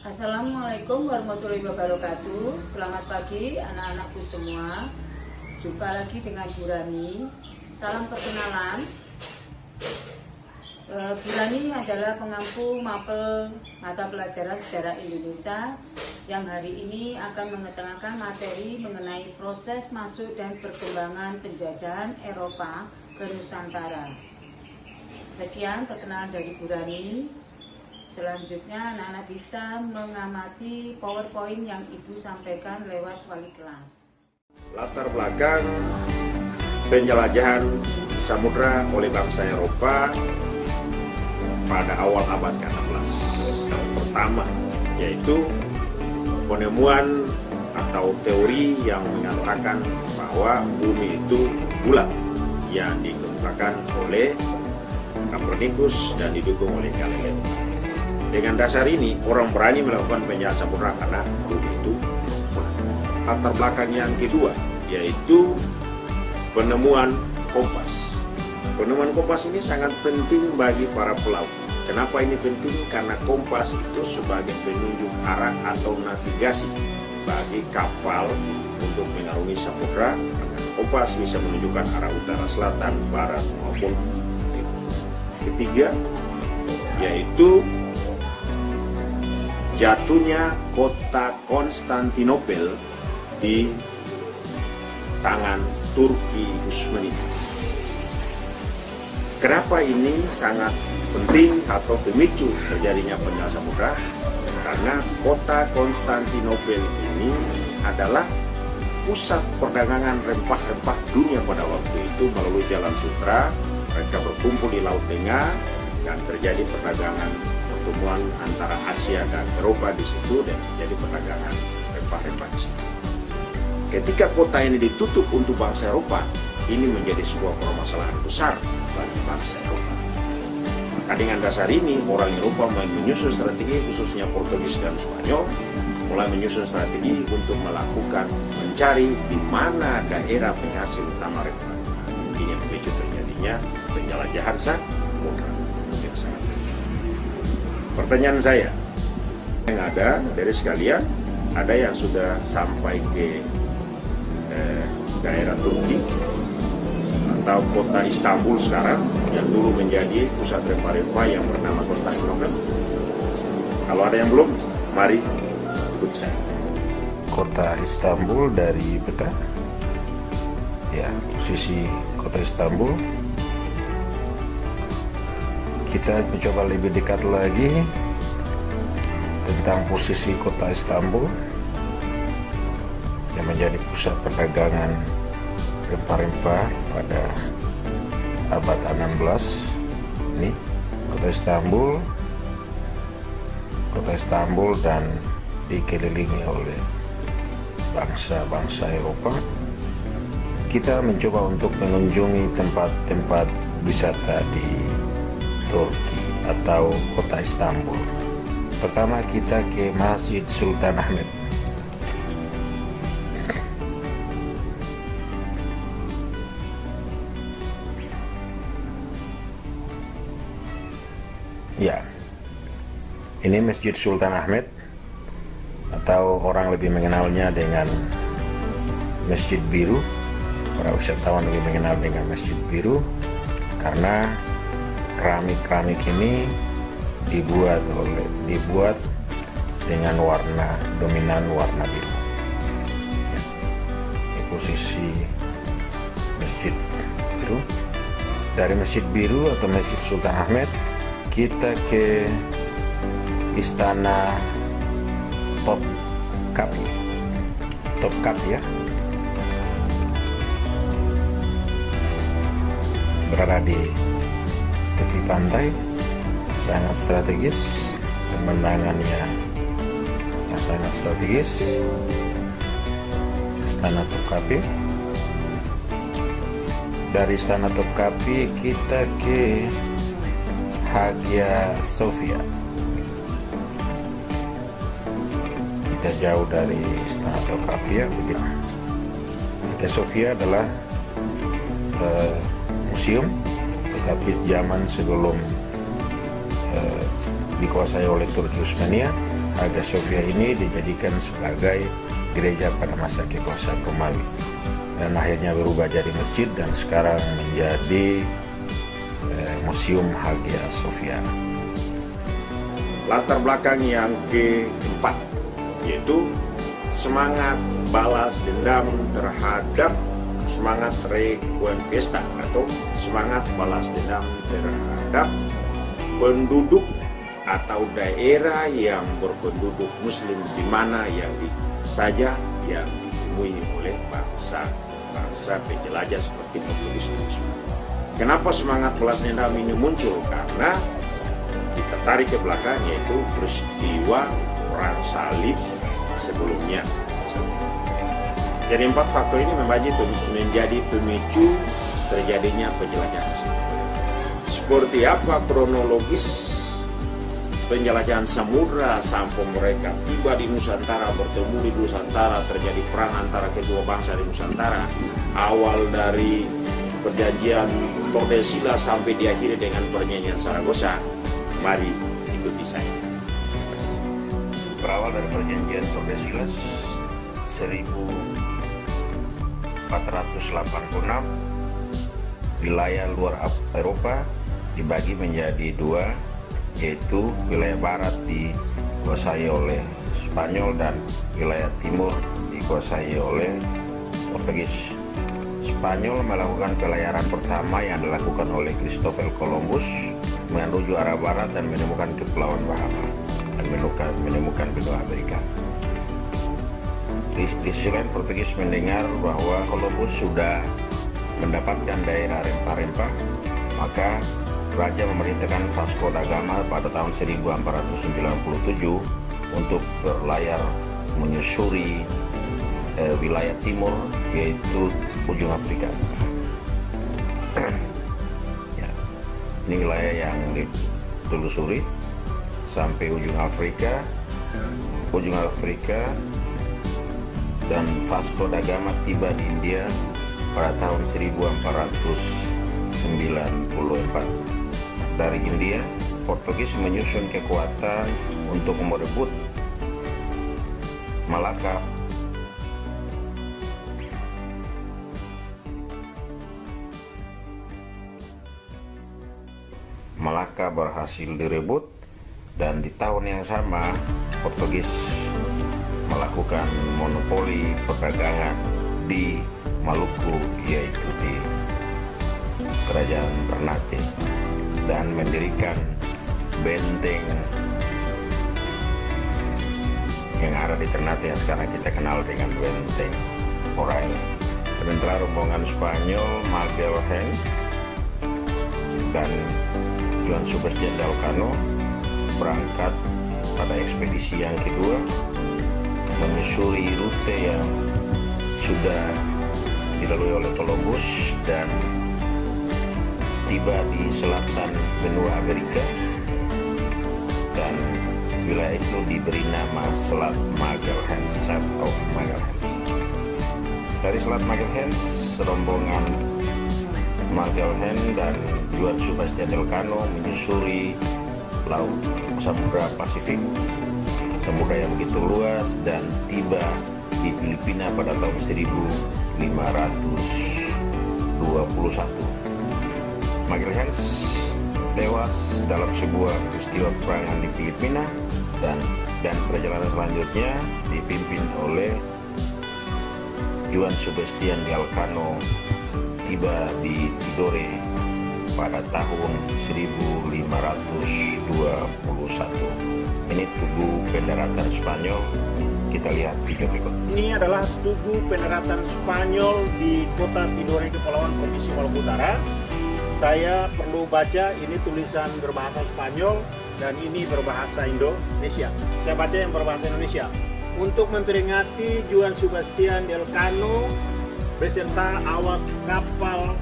Assalamualaikum warahmatullahi wabarakatuh. Selamat pagi anak-anakku semua. Jumpa lagi dengan Bu Rani. Salam perkenalan. Bu Rani adalah pengampu mapel mata pelajaran sejarah Indonesia yang hari ini akan mengetengahkan materi mengenai proses masuk dan perkembangan penjajahan Eropa ke Nusantara. Sekian perkenalan dari Bu Rani. Selanjutnya anak-anak bisa mengamati PowerPoint yang Ibu sampaikan lewat wali kelas. Latar belakang penjelajahan samudra oleh bangsa Eropa pada awal abad ke-16. Yang pertama yaitu penemuan atau teori yang mengatakan bahwa bumi itu bulat yang dikemukakan oleh Copernicus dan didukung oleh Galileo. Dengan dasar ini, orang berani melakukan penjelasan samudra karena bumi itu bulat. Latar belakang yang kedua yaitu penemuan kompas. Penemuan kompas ini sangat penting bagi para pelaut. Kenapa ini penting? Karena kompas itu sebagai penunjuk arah atau navigasi bagi kapal untuk mengarungi samudra. Kompas bisa menunjukkan arah utara, selatan, barat maupun timur. Ketiga yaitu jatuhnya kota Konstantinopel di tangan Turki Utsmani. Kenapa ini sangat penting atau pemicu terjadinya penjelasan samudra? Karena kota Konstantinopel ini adalah pusat perdagangan rempah-rempah dunia pada waktu itu melalui jalan sutra. Mereka berkumpul di Laut Tengah dan terjadi perdagangan pertemuan antara Asia dan Eropa di situ dan terjadi perdagangan rempah-rempah di situ. Ketika kota ini ditutup untuk bangsa Eropa, ini menjadi sebuah permasalahan besar bagi bangsa Eropa. Maka dengan dasar ini, orang Eropa mulai menyusun strategi, khususnya Portugis dan Spanyol, mulai menyusun strategi untuk melakukan mencari di mana daerah penghasil utama rempah. Ini yang memicu terjadinya penjelajahan samudra. Pertanyaan saya, yang ada dari sekalian, ada yang sudah sampai ke daerah Turki atau kota Istanbul sekarang yang dulu menjadi pusat rempah-rempah yang bernama Konstantinopel? Kalau ada yang belum, mari ikuti saya. Kota Istanbul dari peta, ya, posisi kota Istanbul. Kita mencoba lebih dekat lagi tentang posisi kota Istanbul yang menjadi pusat perdagangan rempah-rempah pada abad 16. Ini kota Istanbul dan dikelilingi oleh bangsa-bangsa Eropa. Kita mencoba untuk mengunjungi tempat-tempat wisata di Turki atau kota Istanbul. Pertama kita ke Masjid Sultan Ahmet. Ya, ini Masjid Sultan Ahmet atau orang lebih mengenalnya dengan Masjid Biru. Para wisatawan lebih mengenal dengan Masjid Biru karena keramik ini dibuat dengan warna dominan warna biru. Ya. Ini posisi Masjid Biru. Dari Masjid Biru atau Masjid Sultan Ahmet kita ke Istana Topkapi ya. Berada di tepi pantai, sangat strategis, pemandangannya yang sangat strategis. Istana Topkapi. Dari Istana Topkapi kita ke Hagia Sophia. Tidak jauh dari Istana Topkapi ya. Hagia Sophia adalah museum, tetapi zaman sebelum dikuasai oleh Turki Utsmania, Hagia Sophia ini dijadikan sebagai gereja pada masa kekuasaan Romawi. Dan akhirnya berubah jadi masjid dan sekarang menjadi Museum Hagia Sophia. Latar belakang yang keempat yaitu semangat balas dendam terhadap semangat reconquista atau semangat balas dendam terhadap penduduk atau daerah yang berpenduduk Muslim di mana saja yang ditemui oleh bangsa penjelajah seperti Portugis. Kenapa semangat balas dendam ini muncul? Karena kita tarik ke belakang yaitu peristiwa perang salib sebelumnya. Jadi 4 faktor ini menjadi pemicu terjadinya penjelajahan. Seperti apa kronologis penjelajahan samudra sampai mereka tiba di Nusantara, bertemu di Nusantara, terjadi perang antara kedua bangsa di Nusantara, awal dari perjanjian Tordesillas sampai diakhiri dengan perjanjian Saragossa. Mari ikuti saya. Berawal dari perjanjian Tordesillas 1486, wilayah luar Eropa dibagi menjadi 2, yaitu wilayah barat dikuasai oleh Spanyol dan wilayah timur dikuasai oleh Portugis. Spanyol melakukan pelayaran pertama yang dilakukan oleh Christopher Columbus menuju arah barat dan menemukan Kepulauan Bahama dan menemukan benua Amerika. Di sisi lain, Portugis mendengar bahwa Columbus sudah mendapatkan daerah rempah-rempah, maka Raja memerintahkan Vasco da Gama pada tahun 1497 untuk berlayar menyusuri wilayah timur, yaitu ujung Afrika. Ya, ini wilayah yang ditelusuri sampai ujung Afrika, dan Vasco da Gama tiba di India pada tahun 1494. Dari India, Portugis menyusun kekuatan untuk merebut Malaka. Malaka berhasil direbut, dan di tahun yang sama Portugis melakukan monopoli perdagangan di Maluku, yaitu di Kerajaan Ternate, dan mendirikan benteng yang ada di Ternate yang sekarang kita kenal dengan Benteng Oranye. Sementara rombongan Spanyol Magalhães dan Juan Sebastian Elcano berangkat pada ekspedisi yang kedua menyusuri rute yang sudah dilalui oleh Columbus dan tiba di selatan benua Amerika, dan wilayah itu diberi nama Selat Magalhães, Strait of Magalhães. Dari Selat Magalhães, rombongan Magalhães dan Juan Sebastian Elcano menyusuri laut Samudra Pasifik, samudra yang begitu luas, dan tiba di Filipina pada tahun 1521. Magalhães tewas dalam sebuah peristiwa peperangan di Filipina, dan perjalanan selanjutnya dipimpin oleh Juan Sebastian Elcano tiba di Tidore pada tahun 1521. Ini tugu pendaratan Spanyol. Kita lihat video berikut. Ini adalah tugu pendaratan Spanyol di kota Tidore, Kepulauan Provinsi Maluku Utara. Saya perlu baca, ini tulisan berbahasa Spanyol dan ini berbahasa Indonesia. Saya baca yang berbahasa Indonesia. Untuk memperingati Juan Sebastian Elcano beserta awak kapal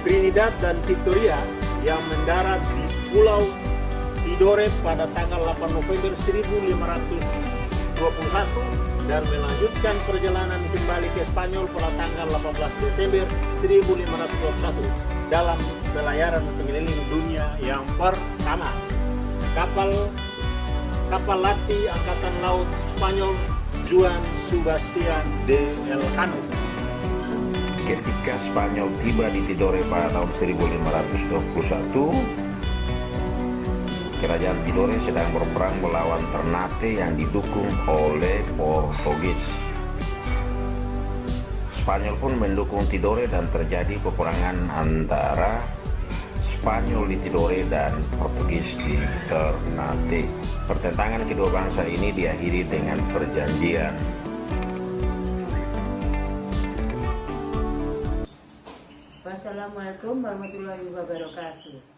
Trinidad dan Victoria yang mendarat di Pulau Tidore pada tanggal 8 November 1521 dan melanjutkan perjalanan kembali ke Spanyol pada tanggal 18 Desember 1521 dalam pelayaran pengeliling dunia yang pertama. Kapal kapal latih Angkatan Laut Spanyol Juan Sebastian de Elcano. Ketika Spanyol tiba di Tidore pada tahun 1521, Kerajaan Tidore sedang berperang melawan Ternate yang didukung oleh Portugis. Spanyol pun mendukung Tidore dan terjadi peperangan antara Spanyol di Tidore dan Portugis di Ternate. Pertentangan kedua bangsa ini diakhiri dengan perjanjian. Wassalamualaikum warahmatullahi wabarakatuh.